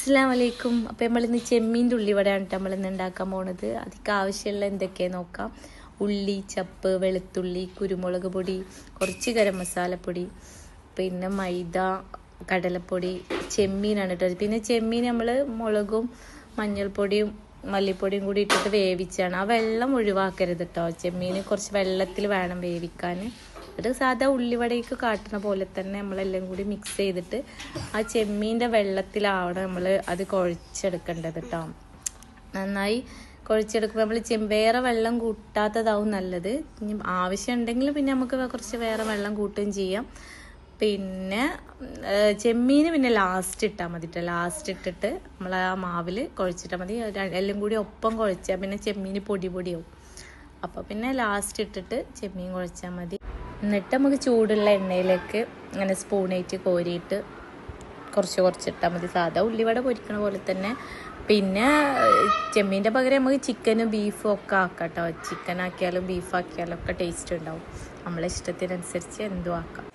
അസ്സലാമു അലൈക്കും. അപ്പോൾ നമ്മളിന്ന് ചെമ്മീൻ്റെ ഉള്ളിവടയാണ് നമ്മളിന്ന് ഉണ്ടാക്കാൻ പോണത്. അതിക്ക് ആവശ്യമുള്ള എന്തൊക്കെയാണ് നോക്കാം. ഉള്ളി, ചപ്പ്, വെളുത്തുള്ളി, കുരുമുളക് പൊടി, കുറച്ച് ഗരം മസാലപ്പൊടി, പിന്നെ മൈദ, കടലപ്പൊടി, ചെമ്മീനാണ് കേട്ടോ. പിന്നെ ചെമ്മീൻ നമ്മൾ മുളകും മഞ്ഞൾപ്പൊടിയും മല്ലിപ്പൊടിയും കൂടി ഇട്ടിട്ട് വേവിച്ചാണ്. ആ വെള്ളം ഒഴിവാക്കരുത് കേട്ടോ. ചെമ്മീൻ കുറച്ച് വെള്ളത്തിൽ വേണം വേവിക്കാൻ. ഒരു സാധാ ഉള്ളിവടയ്ക്ക് കാട്ടുന്ന പോലെ തന്നെ നമ്മളെല്ലാം കൂടി മിക്സ് ചെയ്തിട്ട് ആ ചെമ്മീൻ്റെ വെള്ളത്തിലാണ് നമ്മൾ അത് കുഴച്ചെടുക്കേണ്ടത് കേട്ടോ. നന്നായി കുഴച്ചെടുക്കുമ്പോൾ നമ്മൾ വേറെ വെള്ളം കൂട്ടാത്തതാവും നല്ലത്. ഇനി ആവശ്യമുണ്ടെങ്കിൽ പിന്നെ നമുക്ക് കുറച്ച് വേറെ വെള്ളം കൂട്ടുകയും ചെയ്യാം. പിന്നെ ചെമ്മീൻ പിന്നെ ലാസ്റ്റ് ഇട്ടാൽ മതി കേട്ടോ. ലാസ്റ്റ് ഇട്ടിട്ട് നമ്മൾ ആ മാവിൽ കുഴച്ചിട്ടാൽ മതി. എല്ലാം കൂടി ഒപ്പം കുഴച്ചാൽ പിന്നെ ചെമ്മീൻ പൊടിയാവും. അപ്പോൾ പിന്നെ ലാസ്റ്റ് ഇട്ടിട്ട് ചെമ്മീൻ കുഴച്ചാൽ മതി. എന്നിട്ട് നമുക്ക് ചൂടുള്ള എണ്ണയിലേക്ക് ഇങ്ങനെ സ്പൂണായിട്ട് കോരിയിട്ട് കുറച്ചിട്ടാൽ മതി. സാധാ ഉള്ളിവട പൊരിക്കണ പോലെ തന്നെ. പിന്നെ ചെമ്മീൻ്റെ പകരം നമുക്ക് ചിക്കനും ബീഫും ഒക്കെ ആക്കാം കേട്ടോ. ചിക്കൻ ആക്കിയാലും ബീഫ് ആക്കിയാലും ഒക്കെ ടേസ്റ്റ് ഉണ്ടാവും. നമ്മളെ ഇഷ്ടത്തിനനുസരിച്ച് എന്തും ആക്കാം.